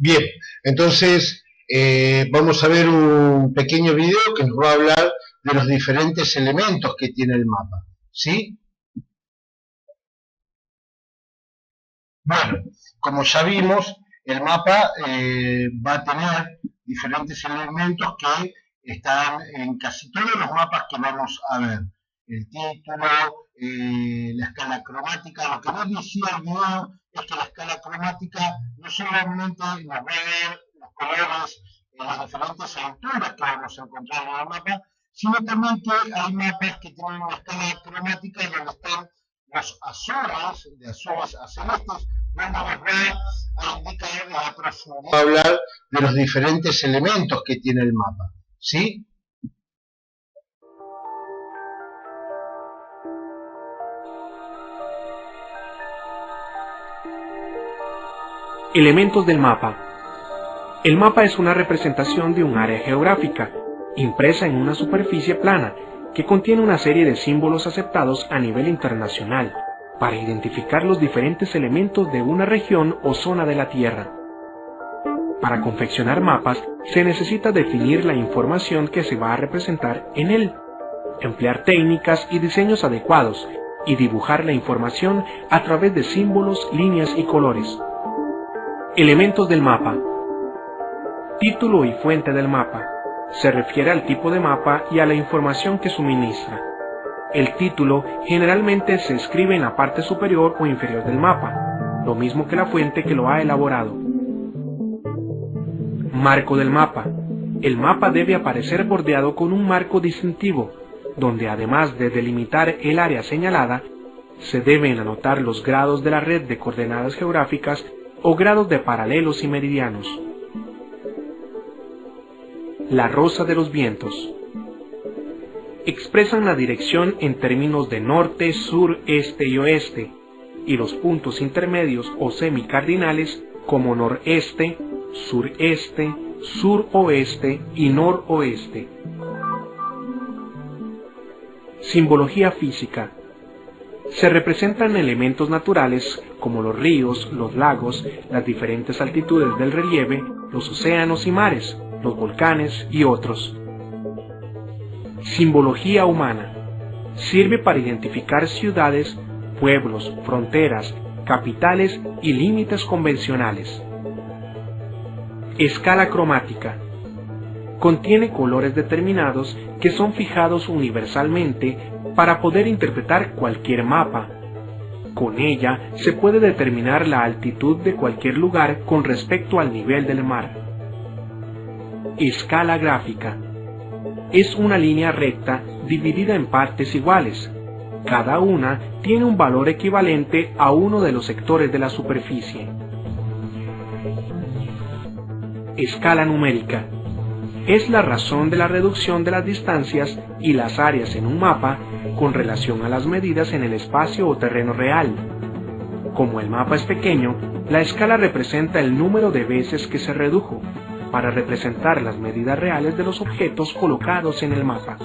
Bien, entonces vamos a ver un pequeño video que nos va a hablar de los diferentes elementos que tiene el mapa, ¿sí? Bueno, como ya vimos, el mapa va a tener diferentes elementos que están en casi todos los mapas que vamos a ver. El título, la escala cromática. Lo que no decía el video es que la escala cromática no solamente nos va a ver los colores en las diferentes alturas que vamos a encontrar en el mapa, sino también que hay mapas que tienen una escala cromática donde están los azules, de azules a celestes, donde nos va a indicar la profundidad. Va a hablar de los diferentes elementos que tiene el mapa, ¿sí? Elementos del mapa. El mapa es una representación de un área geográfica, impresa en una superficie plana, que contiene una serie de símbolos aceptados a nivel internacional, para identificar los diferentes elementos de una región o zona de la Tierra. Para confeccionar mapas, se necesita definir la información que se va a representar en él, emplear técnicas y diseños adecuados, y dibujar la información a través de símbolos, líneas y colores. Elementos del mapa. Título y fuente del mapa. Se refiere al tipo de mapa y a la información que suministra. El título generalmente se escribe en la parte superior o inferior del mapa, lo mismo que la fuente que lo ha elaborado. Marco del mapa. El mapa debe aparecer bordeado con un marco distintivo, donde además de delimitar el área señalada, se deben anotar los grados de la red de coordenadas geográficas o grados de paralelos y meridianos. La rosa de los vientos. Expresan la dirección en términos de norte, sur, este y oeste, y los puntos intermedios o semicardinales como noreste, sureste, suroeste y noroeste. Simbología física. Se representan elementos naturales como los ríos, los lagos, las diferentes altitudes del relieve, los océanos y mares, los volcanes y otros. Simbología humana. Sirve para identificar ciudades, pueblos, fronteras, capitales y límites convencionales. Escala cromática. Contiene colores determinados que son fijados universalmente para poder interpretar cualquier mapa. Con ella se puede determinar la altitud de cualquier lugar con respecto al nivel del mar. Escala gráfica. Es una línea recta dividida en partes iguales. Cada una tiene un valor equivalente a uno de los sectores de la superficie. Escala numérica. Es la razón de la reducción de las distancias y las áreas en un mapa con relación a las medidas en el espacio o terreno real. Como el mapa es pequeño, la escala representa el número de veces que se redujo, para representar las medidas reales de los objetos colocados en el mapa.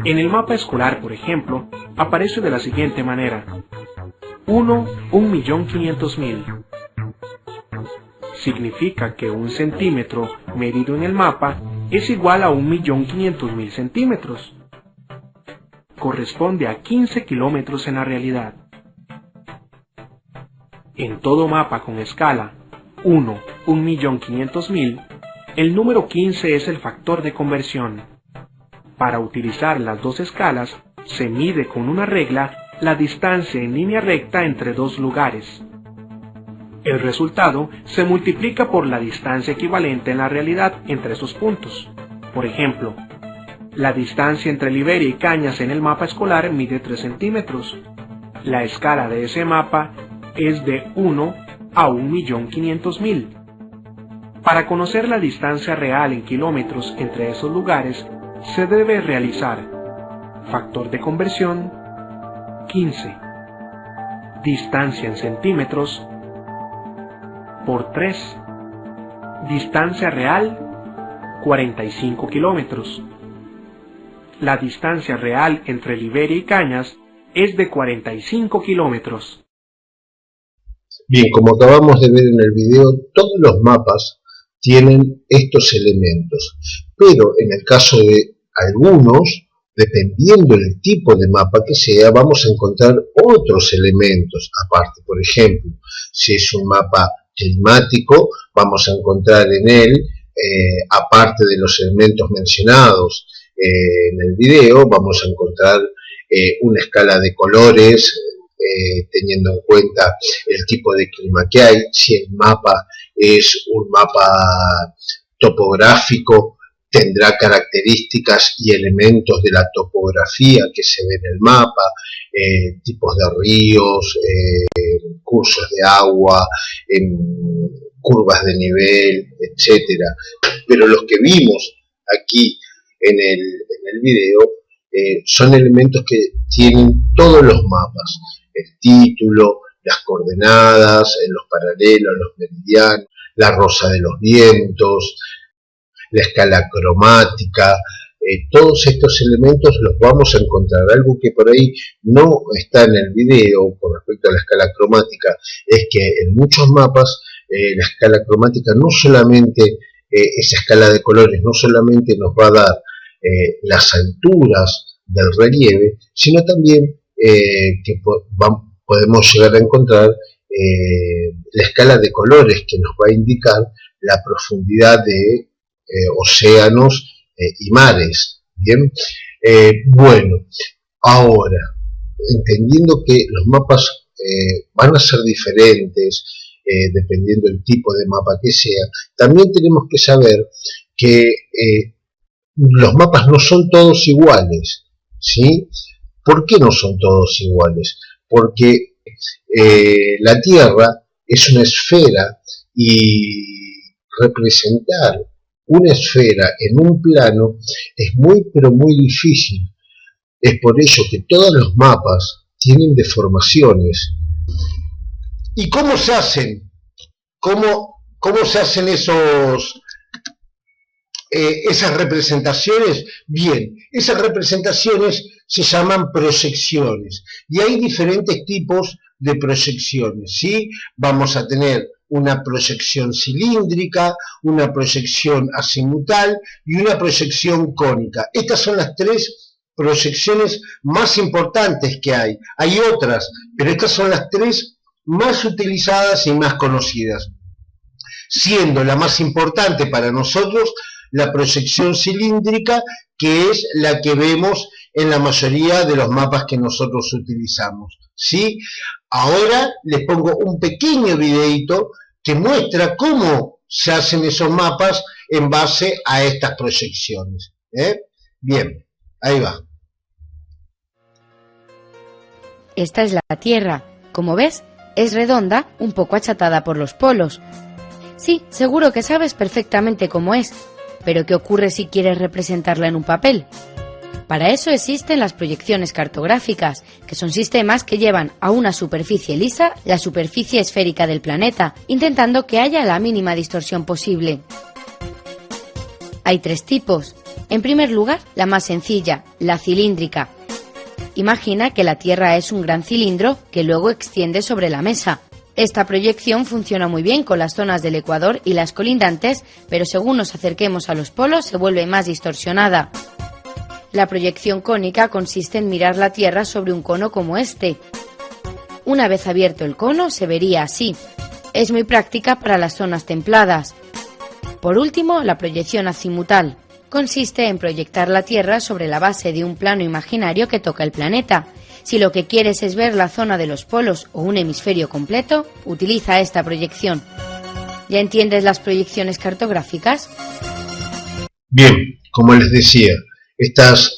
En el mapa escolar, por ejemplo, aparece de la siguiente manera: 1.500.000. Significa que un centímetro medido en el mapa es igual a 1.500.000 centímetros. Corresponde a 15 kilómetros en la realidad. En todo mapa con escala 1.500.000, el número 15 es el factor de conversión. Para utilizar las dos escalas, se mide con una regla la distancia en línea recta entre dos lugares. El resultado se multiplica por la distancia equivalente en la realidad entre esos puntos. Por ejemplo, la distancia entre Liberia y Cañas en el mapa escolar mide 3 centímetros. La escala de ese mapa es de 1 a 1.500.000. Para conocer la distancia real en kilómetros entre esos lugares, se debe realizar factor de conversión 15, distancia en centímetros por 3, distancia real 45 kilómetros. La distancia real entre Liberia y Cañas es de 45 kilómetros. Bien, como acabamos de ver en el video, todos los mapas tienen estos elementos, pero en el caso de algunos, dependiendo del tipo de mapa que sea, vamos a encontrar otros elementos aparte. Por ejemplo, si es un mapa climático, vamos a encontrar en él, aparte de los elementos mencionados en el video, vamos a encontrar una escala de colores, teniendo en cuenta el tipo de clima que hay, si el mapa es un mapa topográfico, tendrá características y elementos de la topografía que se ve en el mapa, tipos de ríos, cursos de agua, curvas de nivel, etcétera. Pero los que vimos aquí en el video son elementos que tienen todos los mapas: el título, las coordenadas, los paralelos, los meridianos, la rosa de los vientos, la escala cromática. Todos estos elementos los vamos a encontrar. Algo que por ahí no está en el video con respecto a la escala cromática es que en muchos mapas la escala cromática no solamente, esa escala de colores no solamente nos va a dar las alturas del relieve, sino también que podemos llegar a encontrar la escala de colores que nos va a indicar la profundidad de océanos y mares. Bien, bueno, ahora, entendiendo que los mapas van a ser diferentes dependiendo del tipo de mapa que sea, también tenemos que saber que los mapas no son todos iguales, ¿sí? ¿Por qué no son todos iguales? Porque la Tierra es una esfera y representar una esfera en un plano es muy pero muy difícil. Es por ello que todos los mapas tienen deformaciones. ¿Y cómo se hacen? ¿Cómo se hacen esas representaciones? Bien, esas representaciones se llaman proyecciones y hay diferentes tipos de proyecciones, ¿sí? Vamos a tener una proyección cilíndrica, una proyección azimutal y una proyección cónica. Estas son las tres proyecciones más importantes que hay. Hay otras, pero estas son las tres más utilizadas y más conocidas, siendo la más importante para nosotros la proyección cilíndrica, que es la que vemos en la mayoría de los mapas que nosotros utilizamos, ¿sí? Ahora les pongo un pequeño videito que muestra cómo se hacen esos mapas en base a estas proyecciones. Bien, ahí va. Esta es la Tierra. Como ves, es redonda, un poco achatada por los polos. Sí, seguro que sabes perfectamente cómo es, pero ¿qué ocurre si quieres representarla en un papel? Para eso existen las proyecciones cartográficas, que son sistemas que llevan a una superficie lisa la superficie esférica del planeta, intentando que haya la mínima distorsión posible. Hay tres tipos. En primer lugar, la más sencilla, la cilíndrica. Imagina que la Tierra es un gran cilindro que luego extiende sobre la mesa. Esta proyección funciona muy bien con las zonas del ecuador y las colindantes, pero según nos acerquemos a los polos se vuelve más distorsionada. La proyección cónica consiste en mirar la Tierra sobre un cono como este. Una vez abierto el cono se vería así. Es muy práctica para las zonas templadas. Por último, la proyección azimutal. Consiste en proyectar la Tierra sobre la base de un plano imaginario que toca el planeta. Si lo que quieres es ver la zona de los polos o un hemisferio completo, utiliza esta proyección. ¿Ya entiendes las proyecciones cartográficas? Bien, como les decía, estas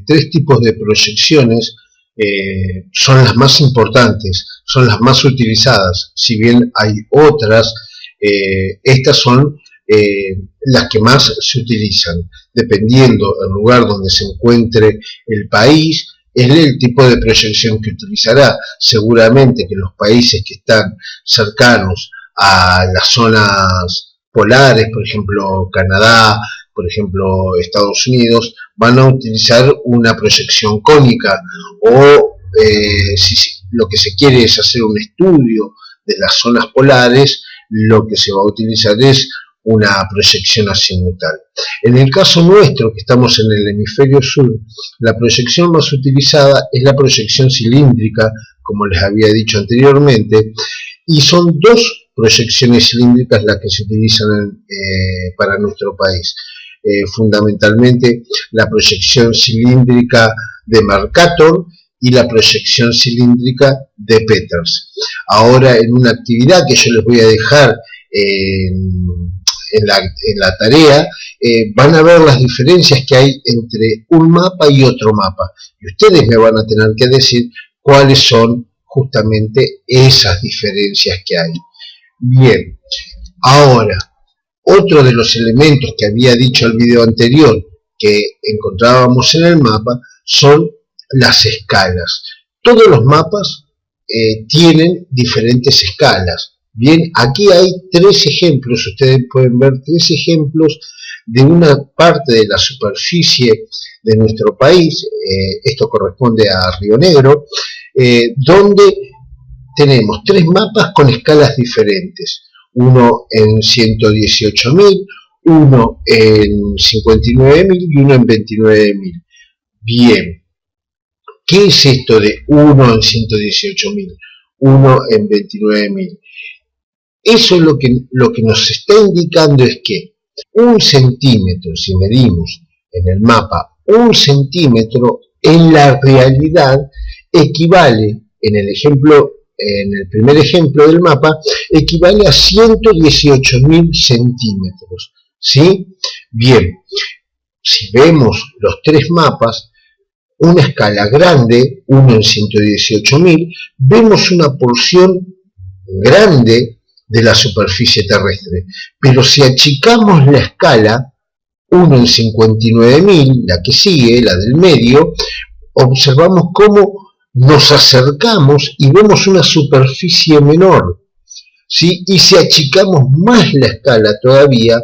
tres tipos de proyecciones son las más importantes, son las más utilizadas. Si bien hay otras, estas son las que más se utilizan. Dependiendo del lugar donde se encuentre el país, es el tipo de proyección que utilizará. Seguramente que los países que están cercanos a las zonas polares, por ejemplo Canadá, por ejemplo Estados Unidos, van a utilizar una proyección cónica, o si lo que se quiere es hacer un estudio de las zonas polares, lo que se va a utilizar es una proyección azimutal. En el caso nuestro, que estamos en el hemisferio sur, la proyección más utilizada es la proyección cilíndrica, como les había dicho anteriormente, y son dos proyecciones cilíndricas las que se utilizan para nuestro país. Fundamentalmente la proyección cilíndrica de Mercator y la proyección cilíndrica de Peters. Ahora, en una actividad que yo les voy a dejar en la tarea, van a ver las diferencias que hay entre un mapa y otro mapa, y ustedes me van a tener que decir cuáles son justamente esas diferencias que hay. Bien, ahora, otro de los elementos que había dicho el video anterior que encontrábamos en el mapa son las escalas. Todos los mapas tienen diferentes escalas. Bien, aquí hay tres ejemplos, ustedes pueden ver tres ejemplos de una parte de la superficie de nuestro país, esto corresponde a Río Negro, donde tenemos tres mapas con escalas diferentes, uno en 118.000, uno en 59.000 y uno en 29.000. Bien, ¿qué es esto de uno en 118.000, uno en 29.000? Eso es lo que nos está indicando es que un centímetro, si medimos en el mapa un centímetro, en la realidad equivale, en el primer ejemplo del mapa, equivale a 118.000 centímetros, ¿sí? Bien, si vemos los tres mapas, una escala grande, uno en 118.000, vemos una porción grande de la superficie terrestre, pero si achicamos la escala, 1 en 59.000, la que sigue, la del medio, observamos cómo nos acercamos y vemos una superficie menor, ¿sí? Y si achicamos más la escala todavía,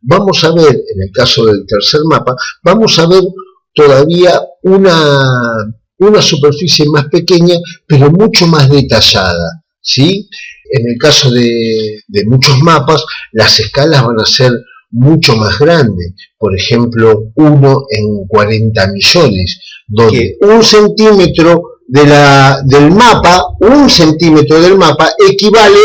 vamos a ver, en el caso del tercer mapa, vamos a ver todavía una superficie más pequeña, pero mucho más detallada, ¿sí? En el caso de muchos mapas, las escalas van a ser mucho más grandes, por ejemplo, 1 en 40 millones, donde un centímetro del mapa equivale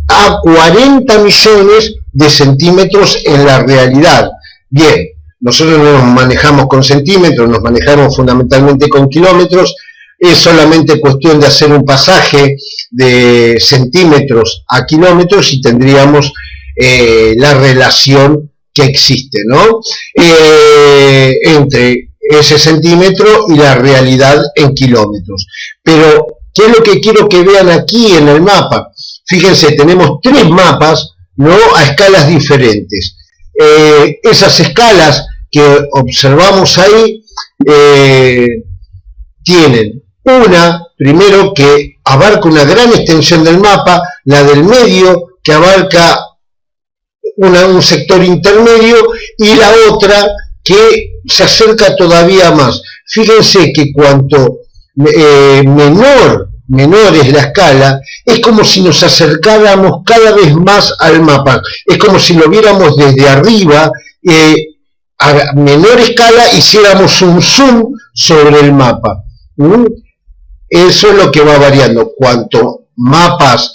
a 40 millones de centímetros en la realidad. Bien, nosotros no nos manejamos con centímetros, nos manejamos fundamentalmente con kilómetros. Es solamente cuestión de hacer un pasaje de centímetros a kilómetros y tendríamos la relación que existe, ¿no? Entre ese centímetro y la realidad en kilómetros. Pero, ¿qué es lo que quiero que vean aquí en el mapa? Fíjense, tenemos tres mapas, ¿no? A escalas diferentes. Esas escalas que observamos ahí tienen una, primero, que abarca una gran extensión del mapa, la del medio, que abarca un sector intermedio, y la otra que se acerca todavía más. Fíjense que cuanto menor es la escala, es como si nos acercáramos cada vez más al mapa, es como si lo viéramos desde arriba, a menor escala hiciéramos un zoom sobre el mapa. Eso es lo que va variando. Cuanto mapas,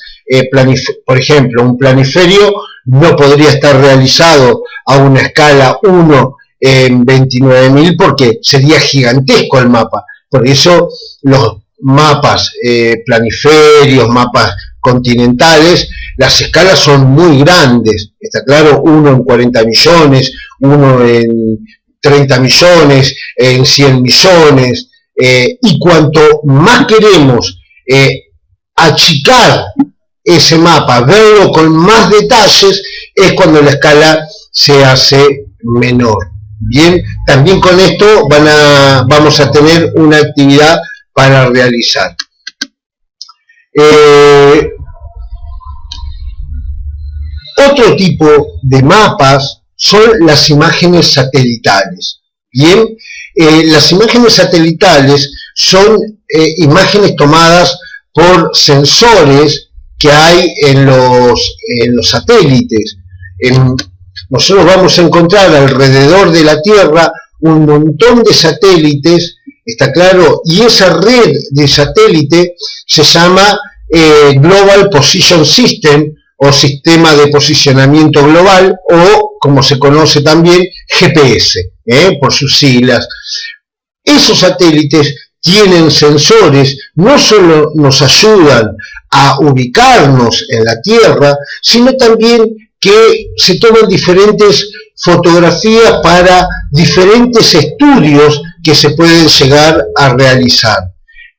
por ejemplo, un planiferio no podría estar realizado a una escala 1 en 29.000 porque sería gigantesco el mapa. Por eso los mapas planiferios, mapas continentales, las escalas son muy grandes. Está claro, 1 en 40 millones, 1 en 30 millones, en 100 millones. Y cuanto más queremos achicar ese mapa, verlo con más detalles, es cuando la escala se hace menor. Bien, también con esto vamos a tener una actividad para realizar. Otro tipo de mapas son las imágenes satelitales. Bien, las imágenes satelitales son imágenes tomadas por sensores que hay en los satélites. Nosotros vamos a encontrar alrededor de la Tierra un montón de satélites, está claro, y esa red de satélite se llama Global Position System, o Sistema de Posicionamiento Global, o como se conoce también, GPS, por sus siglas. Esos satélites tienen sensores, no solo nos ayudan a ubicarnos en la Tierra, sino también que se toman diferentes fotografías para diferentes estudios que se pueden llegar a realizar.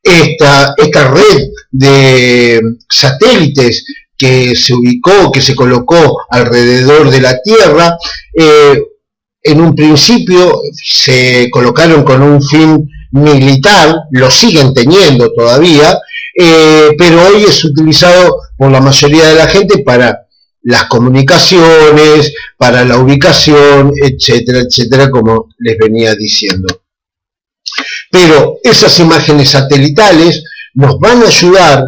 Esta red de satélites que se ubicó, que se colocó alrededor de la Tierra, en un principio se colocaron con un fin militar, lo siguen teniendo todavía, pero hoy es utilizado por la mayoría de la gente para las comunicaciones, para la ubicación, etcétera, etcétera, como les venía diciendo. Pero esas imágenes satelitales nos van a ayudar,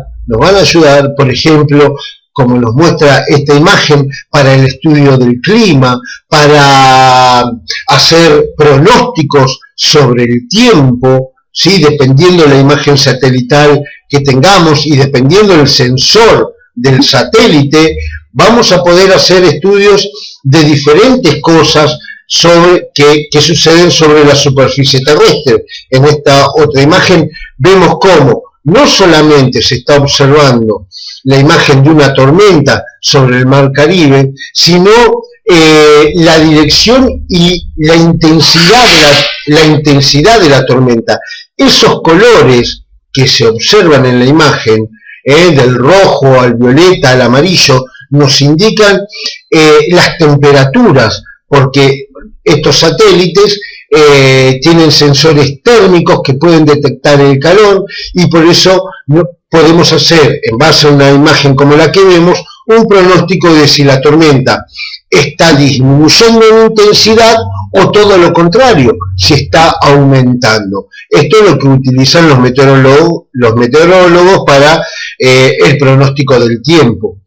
por ejemplo, como nos muestra esta imagen, para el estudio del clima, para hacer pronósticos sobre el tiempo, ¿sí? Dependiendo de la imagen satelital que tengamos y dependiendo del sensor del satélite, vamos a poder hacer estudios de diferentes cosas que suceden sobre la superficie terrestre. En esta otra imagen vemos cómo no solamente se está observando la imagen de una tormenta sobre el mar Caribe, sino la dirección y la intensidad de la tormenta. Esos colores que se observan en la imagen, del rojo al violeta al amarillo, nos indican las temperaturas, porque estos satélites tienen sensores térmicos que pueden detectar el calor, y por eso podemos hacer, en base a una imagen como la que vemos, un pronóstico de si la tormenta está disminuyendo en intensidad o todo lo contrario, si está aumentando. Esto es lo que utilizan los meteorólogos para el pronóstico del tiempo,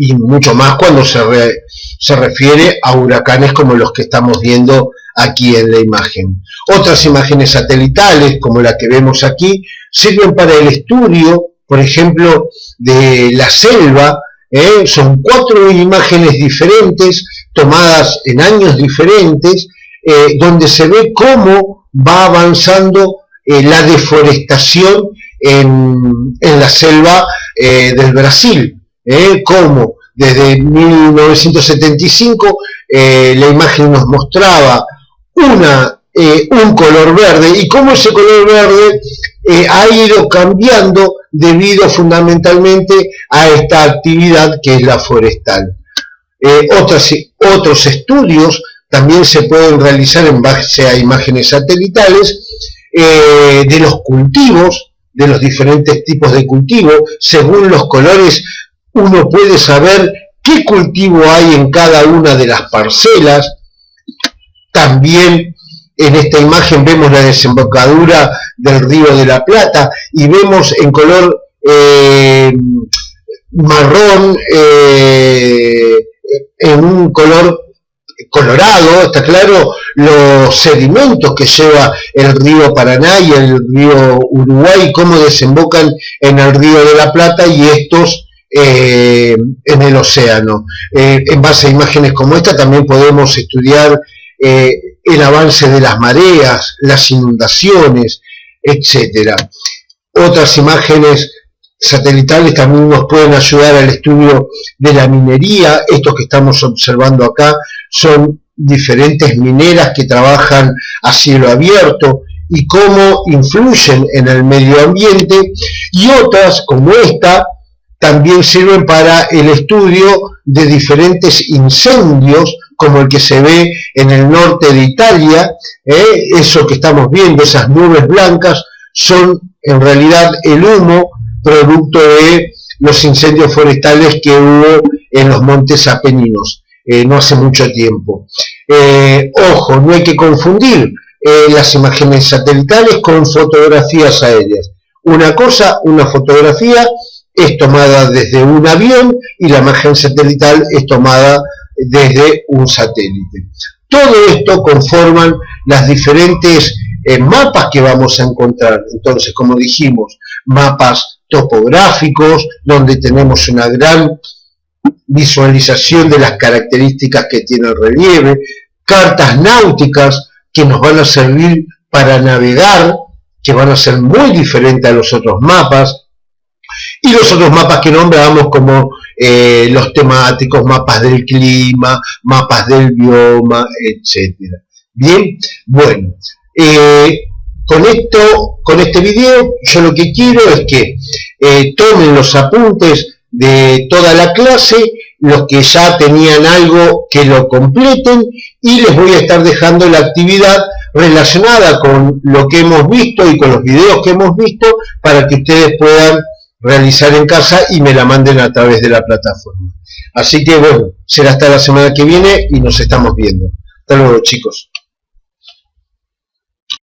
y mucho más cuando se refiere a huracanes como los que estamos viendo aquí en la imagen. Otras imágenes satelitales, como la que vemos aquí, sirven para el estudio, por ejemplo, de la selva. Son 4 imágenes diferentes, tomadas en años diferentes, donde se ve cómo va avanzando la deforestación en la selva del Brasil. Cómo desde 1975 la imagen nos mostraba un color verde, y cómo ese color verde ha ido cambiando debido fundamentalmente a esta actividad que es la forestal. Otros estudios también se pueden realizar en base a imágenes satelitales de los cultivos, de los diferentes tipos de cultivo. Según los colores uno puede saber qué cultivo hay en cada una de las parcelas. También en esta imagen vemos la desembocadura del Río de la Plata y vemos en color marrón, en un color colorado, está claro, los sedimentos que lleva el río Paraná y el río Uruguay, cómo desembocan en el Río de la Plata y estos en el océano. En base a imágenes como esta también podemos estudiar el avance de las mareas, las inundaciones, etcétera. Otras imágenes satelitales también nos pueden ayudar al estudio de la minería. Estos que estamos observando acá son diferentes mineras que trabajan a cielo abierto y cómo influyen en el medio ambiente, y otras como esta también sirven para el estudio de diferentes incendios, como el que se ve en el norte de Italia. Eso que estamos viendo, esas nubes blancas, son en realidad el humo producto de los incendios forestales que hubo en los montes Apeninos no hace mucho tiempo. Ojo, no hay que confundir las imágenes satelitales con fotografías aéreas. Una cosa, una fotografía, es tomada desde un avión y la imagen satelital es tomada desde un satélite. Todo esto conforman las diferentes mapas que vamos a encontrar. Entonces, como dijimos, mapas topográficos, donde tenemos una gran visualización de las características que tiene el relieve, cartas náuticas que nos van a servir para navegar, que van a ser muy diferentes a los otros mapas, y los otros mapas que nombramos como los temáticos, mapas del clima, mapas del bioma, etcétera. Bien, bueno, con este video yo lo que quiero es que tomen los apuntes de toda la clase, los que ya tenían algo que lo completen, y les voy a estar dejando la actividad relacionada con lo que hemos visto y con los videos que hemos visto para que ustedes puedan realizar en casa y me la manden a través de la plataforma. Así que bueno, será hasta la semana que viene y nos estamos viendo. Hasta luego, chicos.